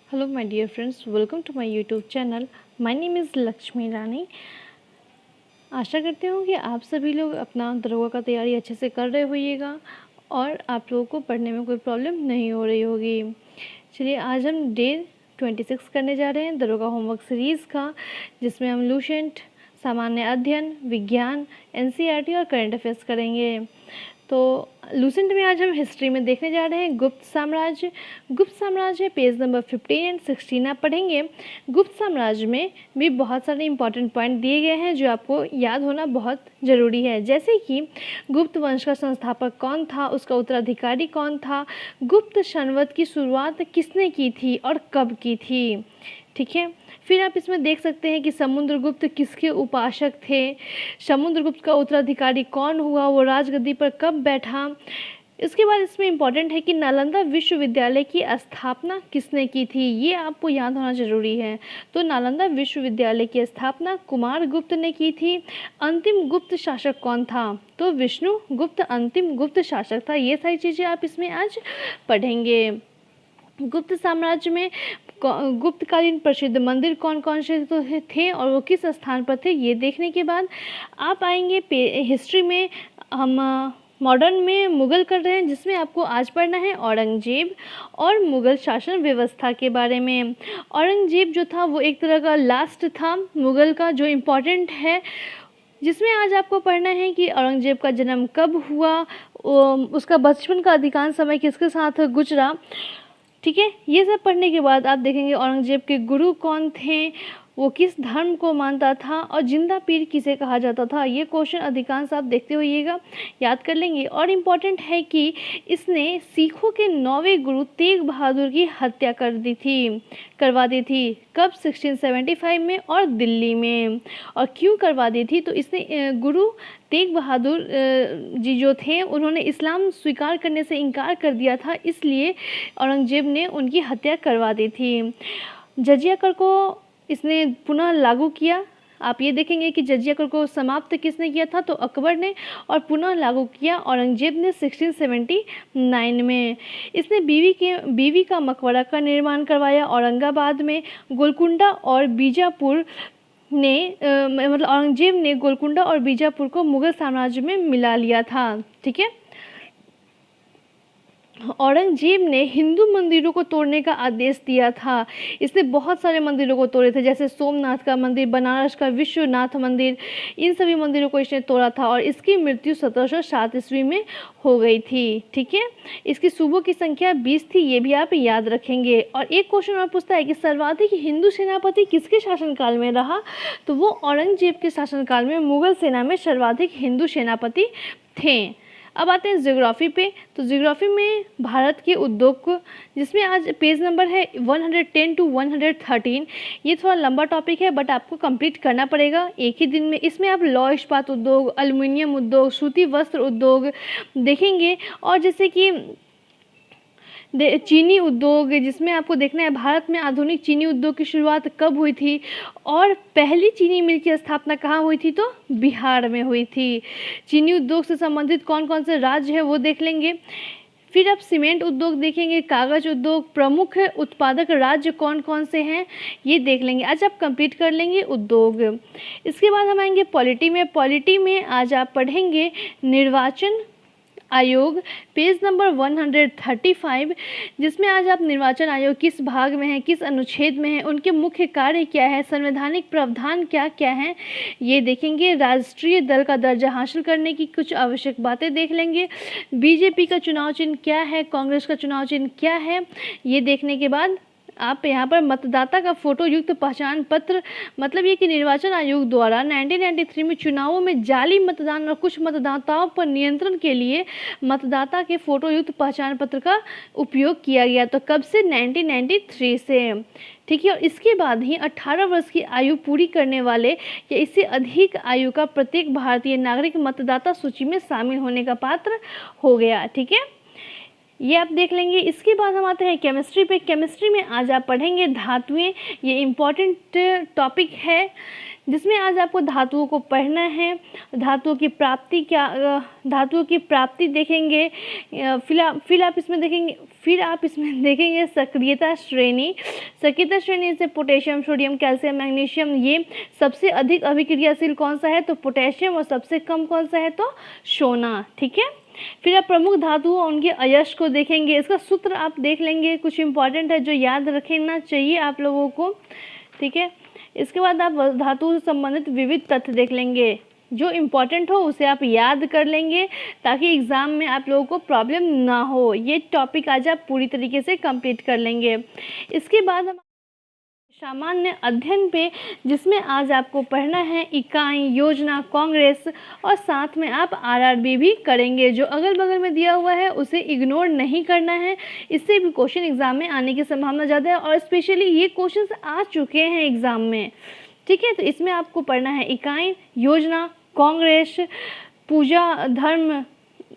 Hello my dear friends, welcome to my YouTube channel. My name is Lakshmi Rani. आशा करती हूँ कि आप सभी लोग अपना दरोगा का तैयारी अच्छे से कर रहे होइएगा और आप लोगों को पढ़ने में कोई प्रॉब्लम नहीं हो रही होगी। चलिए, आज हम डे 26 करने जा रहे हैं दरोगा होमवर्क सीरीज़ का, जिसमें हम लुसेंट, सामान्य अध्ययन, विज्ञान, एनसीईआरटी और करंट अफेयर्स करेंगे। तो लुसेंट में आज हम हिस्ट्री में देखने जा रहे हैं गुप्त साम्राज्य। गुप्त साम्राज्य पेज नंबर 15 एंड 16 आप पढ़ेंगे। गुप्त साम्राज्य में भी बहुत सारे इंपॉर्टेंट पॉइंट दिए गए हैं जो आपको याद होना बहुत ज़रूरी है, जैसे कि गुप्त वंश का संस्थापक कौन था, उसका उत्तराधिकारी कौन था, गुप्त संवत की शुरुआत किसने की थी और कब की थी। ठीक है, फिर आप इसमें देख सकते हैं कि समुद्रगुप्त किसके उपासक थे, समुद्रगुप्त का उत्तराधिकारी कौन हुआ, वो राजगद्दी पर कब बैठा। इसके बाद इसमें इम्पॉर्टेंट है कि नालंदा विश्वविद्यालय की स्थापना किसने की थी, ये आपको याद होना जरूरी है। तो नालंदा विश्वविद्यालय की स्थापना कुमारगुप्त ने की थी। अंतिम गुप्त शासक कौन था, तो विष्णुगुप्त अंतिम गुप्त शासक था। ये सारी चीज़ें आप इसमें आज पढ़ेंगे। गुप्त साम्राज्य में गुप्तकालीन प्रसिद्ध मंदिर कौन कौन से तो थे और वो किस स्थान पर थे, ये देखने के बाद आप आएंगे हिस्ट्री में। हम मॉडर्न में मुग़ल कर रहे हैं, जिसमें आपको आज पढ़ना है औरंगजेब और मुग़ल शासन व्यवस्था के बारे में। औरंगजेब जो था वो एक तरह का लास्ट था मुग़ल का, जो इम्पोर्टेंट है, जिसमें आज आपको पढ़ना है कि औरंगजेब का जन्म कब हुआ, उसका बचपन का अधिकांश समय किसके साथ गुजरा। ठीक है, ये सब पढ़ने के बाद आप देखेंगे औरंगजेब के गुरु कौन थे, वो किस धर्म को मानता था और जिंदा पीर किसे कहा जाता था। ये क्वेश्चन अधिकांश आप देखते होइएगा, याद कर लेंगे। और इम्पॉर्टेंट है कि इसने सिखों के 9वें गुरु तेग बहादुर की हत्या करवा दी थी। कब, 1675 में और दिल्ली में। और क्यों करवा दी थी, तो इसने गुरु तेग बहादुर जी जो थे, उन्होंने इस्लाम स्वीकार करने से इनकार कर दिया था, इसलिए औरंगजेब ने उनकी हत्या करवा दी थी। जजिया कर को इसने पुनः लागू किया। आप ये देखेंगे कि जजिया कर को समाप्त किसने किया था, तो अकबर ने, और पुनः लागू किया औरंगजेब ने 1679 में। इसने बीवी का मकबरा का निर्माण करवाया औरंगाबाद में। गोलकुंडा और बीजापुर ने मतलब औरंगजेब ने गोलकुंडा और बीजापुर को मुगल साम्राज्य में मिला लिया था। ठीक है, औरंगजेब ने हिंदू मंदिरों को तोड़ने का आदेश दिया था। इसने बहुत सारे मंदिरों को तोड़े थे, जैसे सोमनाथ का मंदिर, बनारस का विश्वनाथ मंदिर, इन सभी मंदिरों को इसने तोड़ा था और इसकी मृत्यु 1707 ईस्वी में हो गई थी। ठीक है, इसकी सूबों की संख्या 20 थी, ये भी आप याद रखेंगे। और एक क्वेश्चन और पूछता है कि सर्वाधिक हिंदू सेनापति किसके शासनकाल में रहा, तो वो औरंगजेब के शासनकाल में मुगल सेना में सर्वाधिक हिंदू सेनापति थे। अब आते हैं ज्योग्राफी पे। तो ज्योग्राफी में भारत के उद्योग को, जिसमें आज पेज नंबर है 110 टू 113। ये थोड़ा लंबा टॉपिक है, बट आपको कंप्लीट करना पड़ेगा एक ही दिन में। इसमें आप लौह इस्पात उद्योग, एल्युमिनियम उद्योग, सूती वस्त्र उद्योग देखेंगे, और जैसे कि चीनी उद्योग, जिसमें आपको देखना है भारत में आधुनिक चीनी उद्योग की शुरुआत कब हुई थी और पहली चीनी मिल की स्थापना कहाँ हुई थी, तो बिहार में हुई थी। चीनी उद्योग से संबंधित कौन कौन से राज्य है वो देख लेंगे। फिर आप सीमेंट उद्योग देखेंगे, कागज उद्योग, प्रमुख उत्पादक राज्य कौन कौन से हैं ये देख लेंगे। आज आप कंप्लीट कर लेंगे उद्योग। इसके बाद हम आएंगे पॉलिटी में। पॉलिटी में आज आप पढ़ेंगे निर्वाचन आयोग, पेज नंबर 135, जिसमें आज आप निर्वाचन आयोग किस भाग में है, किस अनुच्छेद में है, उनके मुख्य कार्य क्या है, संवैधानिक प्रावधान क्या क्या हैं, ये देखेंगे। राष्ट्रीय दल का दर्जा हासिल करने की कुछ आवश्यक बातें देख लेंगे। बीजेपी का चुनाव चिन्ह क्या है, कांग्रेस का चुनाव चिन्ह क्या है, ये देखने के बाद आप यहाँ पर मतदाता का फोटो युक्त पहचान पत्र, मतलब ये कि निर्वाचन आयोग द्वारा 1993 में चुनावों में जाली मतदान और कुछ मतदाताओं पर नियंत्रण के लिए मतदाता के फोटो युक्त पहचान पत्र का उपयोग किया गया। तो कब से, 1993 से। ठीक है, और इसके बाद ही 18 वर्ष की आयु पूरी करने वाले या इससे अधिक आयु का प्रत्येक भारतीय नागरिक मतदाता सूची में शामिल होने का पात्र हो गया। ठीक है, ये आप देख लेंगे। इसके बाद हम आते हैं केमिस्ट्री पे। केमिस्ट्री में आज आप पढ़ेंगे धातुएं। ये इम्पॉर्टेंट टॉपिक है, जिसमें आज आपको धातुओं को पढ़ना है। धातुओं की प्राप्ति क्या, धातुओं की प्राप्ति देखेंगे। फिर आप इसमें देखेंगे, फिर आप इसमें देखेंगे सक्रियता श्रेणी। सक्रियता श्रेणी से पोटेशियम, सोडियम, कैल्शियम, मैग्नीशियम, ये सबसे अधिक अभिक्रियाशील कौन सा है तो पोटेशियम, और सबसे कम कौन सा है तो सोना। ठीक है, फिर आप प्रमुख धातुओं और उनके अयस्क को देखेंगे। इसका सूत्र आप देख लेंगे, कुछ इंपॉर्टेंट है जो याद रखना चाहिए आप लोगों को। ठीक है, इसके बाद आप धातु से संबंधित विविध तथ्य देख लेंगे, जो इम्पॉर्टेंट हो उसे आप याद कर लेंगे ताकि एग्ज़ाम में आप लोगों को प्रॉब्लम ना हो। ये टॉपिक आज आप पूरी तरीके से कंप्लीट कर लेंगे। इसके बाद हम सामान्य अध्ययन पे, जिसमें आज आपको पढ़ना है इकाई, योजना, कांग्रेस, और साथ में आप आरआरबी भी करेंगे। जो अगल बगल में दिया हुआ है उसे इग्नोर नहीं करना है, इससे भी क्वेश्चन एग्जाम में आने की संभावना ज़्यादा है, और स्पेशली ये क्वेश्चंस आ चुके हैं एग्ज़ाम में। ठीक है, तो इसमें आपको पढ़ना है इकाई, योजना, कांग्रेस, पूजा धर्म,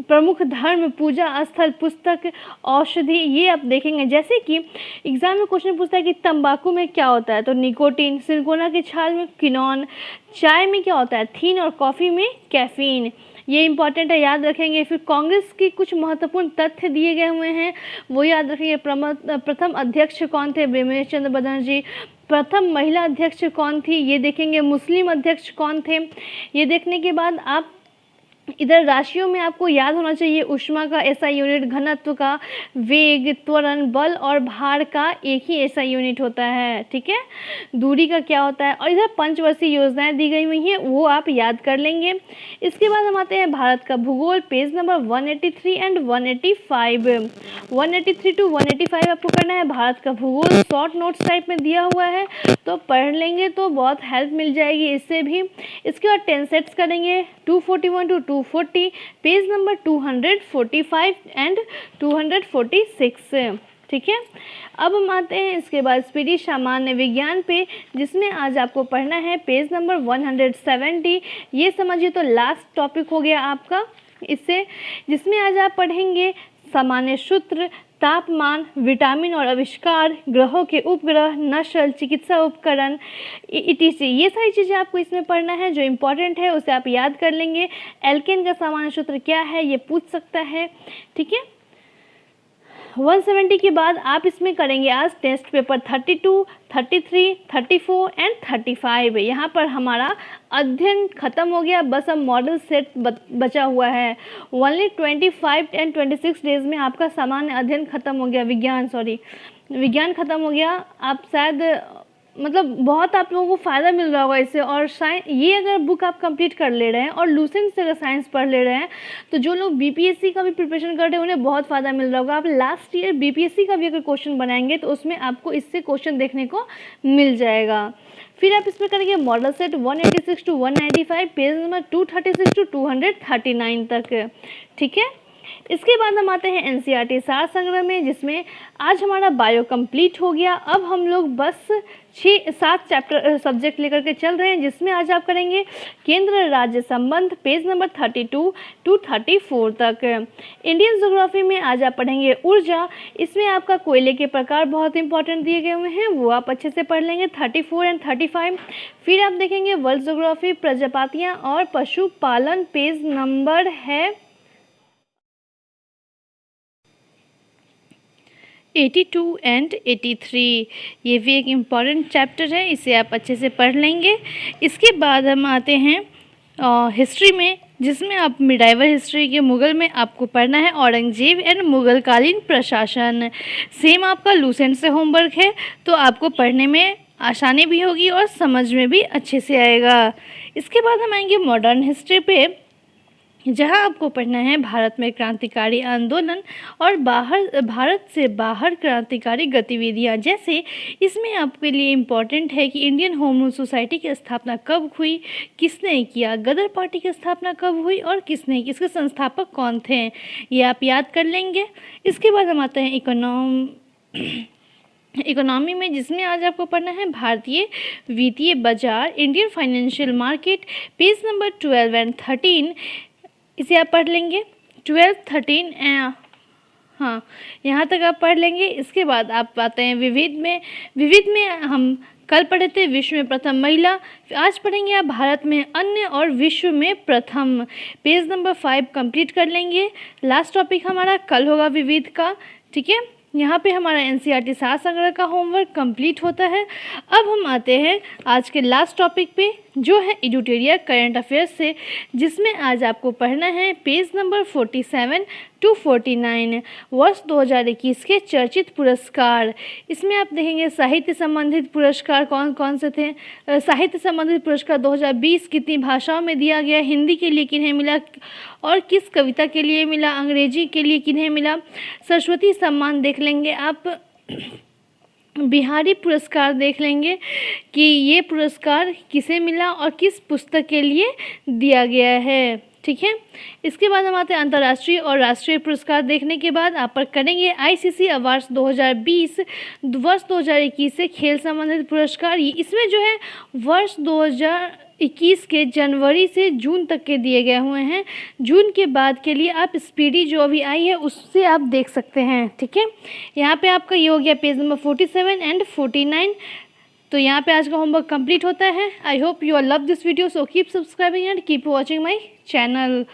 प्रमुख धर्म, पूजा स्थल, पुस्तक, औषधि, ये आप देखेंगे। जैसे कि एग्जाम में क्वेश्चन पूछता है कि तंबाकू में क्या होता है तो निकोटीन, सिनकोना की छाल में किनोन, चाय में क्या होता है थीन, और कॉफ़ी में कैफीन। ये इंपॉर्टेंट है, याद रखेंगे। फिर कांग्रेस की कुछ महत्वपूर्ण तथ्य दिए गए हुए हैं, वो याद रखेंगे। प्रथम अध्यक्ष कौन थे, ब्रह्मेश चंद्र बनर्जी। प्रथम महिला अध्यक्ष कौन थी, ये देखेंगे। मुस्लिम अध्यक्ष कौन थे, ये देखने के बाद आप इधर राशियों में आपको याद होना चाहिए ऊष्मा का ऐसा यूनिट, घनत्व का, वेग, त्वरण, बल और भार का एक ही ऐसा यूनिट होता है। ठीक है, दूरी का क्या होता है, और इधर पंचवर्षीय योजनाएं दी गई हुई हैं, वो आप याद कर लेंगे। इसके बाद हम आते हैं भारत का भूगोल, पेज नंबर 183 एंड 185। 183 टू 185 आपको करना है। भारत का भूगोल शॉर्ट नोट्स टाइप में दिया हुआ है, तो पढ़ लेंगे तो बहुत हेल्प मिल जाएगी इससे भी। इसके बाद 10 सेट्स करेंगे, 241 टू 240, पेज नंबर 245 एंड 246। ठीक है, अब हम आते हैं इसके बाद स्पीडी सामान्य विज्ञान पे, जिसमें आज आपको पढ़ना है पेज नंबर 170। ये समझिए तो लास्ट टॉपिक हो गया आपका इससे, जिसमें आज आप पढ़ेंगे सामान्य सूत्र, तापमान, विटामिन और आविष्कार, ग्रहों के उपग्रह, नस्ल, चिकित्सा उपकरण, etc। ये सारी चीज़ें आपको इसमें पढ़ना है। जो इम्पोर्टेंट है उसे आप याद कर लेंगे। एल्केन का सामान्य सूत्र क्या है, ये पूछ सकता है। ठीक है, 170 के बाद आप इसमें करेंगे आज टेस्ट पेपर 32, 33, 34 एंड 35। यहाँ पर हमारा अध्ययन खत्म हो गया, बस अब मॉडल सेट बचा हुआ है। ओनली 25 एंड 26 डेज में आपका सामान्य अध्ययन खत्म हो गया, विज्ञान खत्म हो गया। आप शायद मतलब बहुत आप लोगों को फ़ायदा मिल रहा होगा इससे। और ये अगर बुक आप कंप्लीट कर ले रहे हैं और लूसेंट से अगर साइंस पढ़ ले रहे हैं, तो जो लोग बीपीएससी का भी प्रिपरेशन कर रहे हैं उन्हें बहुत फ़ायदा मिल रहा होगा। आप लास्ट ईयर बीपीएससी का भी अगर क्वेश्चन बनाएंगे तो उसमें आपको इससे क्वेश्चन देखने को मिल जाएगा। फिर आप इसमें करेंगे model set 186 to 195, page number 236 to 239 तक। ठीक है, इसके बाद हम आते हैं एनसीईआरटी सार संग्रह में, जिसमें आज हमारा बायो कंप्लीट हो गया। अब हम लोग बस 6-7 चैप्टर सब्जेक्ट लेकर के चल रहे हैं, जिसमें आज आप करेंगे केंद्र राज्य संबंध, पेज नंबर 32 टू 34 तक। इंडियन ज्योग्राफी में आज आप पढ़ेंगे ऊर्जा। इसमें आपका कोयले के प्रकार बहुत इंपॉर्टेंट दिए गए हुए हैं, वो आप अच्छे से पढ़ लेंगे, 34 एंड 35। फिर आप देखेंगे वर्ल्ड ज्योग्राफी, प्रजातियाँ और पशुपालन, पेज नंबर है 82 एंड 83। ये भी एक इम्पॉर्टेंट चैप्टर है, इसे आप अच्छे से पढ़ लेंगे। इसके बाद हम आते हैं हिस्ट्री में, जिसमें आप मिडाइवल हिस्ट्री के मुग़ल में आपको पढ़ना है औरंगजेब एंड मुग़लकालीन प्रशासन। सेम आपका लूसेंट से होमवर्क है, तो आपको पढ़ने में आसानी भी होगी और समझ में भी अच्छे से आएगा। इसके बाद हम आएंगे मॉडर्न हिस्ट्री पे, जहां आपको पढ़ना है भारत में क्रांतिकारी आंदोलन और भारत से बाहर क्रांतिकारी गतिविधियां। जैसे इसमें आपके लिए इम्पॉर्टेंट है कि इंडियन होम रूल सोसाइटी की स्थापना कब हुई, किसने किया, गदर पार्टी की स्थापना कब हुई और किसने की, इसके संस्थापक कौन थे, ये आप याद कर लेंगे। इसके बाद हम आते हैं इकोनॉमी में, जिसमें आज आपको पढ़ना है भारतीय वित्तीय बाजार, Indian financial market, page number 12 and 13। इसे आप पढ़ लेंगे 12, 13 हाँ, यहाँ तक आप पढ़ लेंगे। इसके बाद आप आते हैं विविध में हम कल पढ़े थे विश्व में प्रथम महिला, आज पढ़ेंगे आप भारत में अन्य और विश्व में प्रथम, पेज नंबर 5 कंप्लीट कर लेंगे। लास्ट टॉपिक हमारा कल होगा विविध का। ठीक है, यहाँ पे हमारा एनसीईआरटी सार संग्रह का होमवर्क कंप्लीट होता है। अब हम आते हैं आज के लास्ट टॉपिक पे, जो है एडुटेरिया करंट अफेयर्स से, जिसमें आज आपको पढ़ना है पेज नंबर 47 टू 49 वर्ष 2021 के चर्चित पुरस्कार। इसमें आप देखेंगे साहित्य संबंधित पुरस्कार कौन कौन से थे। साहित्य संबंधित पुरस्कार 2020 कितनी भाषाओं में दिया गया, हिंदी के लिए किन्हें मिला और किस कविता के लिए मिला, अंग्रेजी के लिए किन्हें मिला। सरस्वती सम्मान देख लेंगे आप, बिहारी पुरस्कार देख लेंगे कि ये पुरस्कार किसे मिला और किस पुस्तक के लिए दिया गया है। ठीक है, इसके बाद हम आते हैं अंतर्राष्ट्रीय और राष्ट्रीय पुरस्कार। देखने के बाद आप पर करेंगे आईसीसी अवार्ड्स 2020 वर्ष 2021 से खेल संबंधित पुरस्कार। इसमें जो है वर्ष 2021 के जनवरी से जून तक के दिए गए हुए हैं। जून के बाद के लिए आप स्पीडी जो अभी आई है उससे आप देख सकते हैं। ठीक है, यहाँ पे आपका ये हो गया पेज नंबर 47 एंड 49। तो यहाँ पे आज का होमवर्क कंप्लीट होता है। I hope you are love this video, so keep subscribing and keep watching my channel.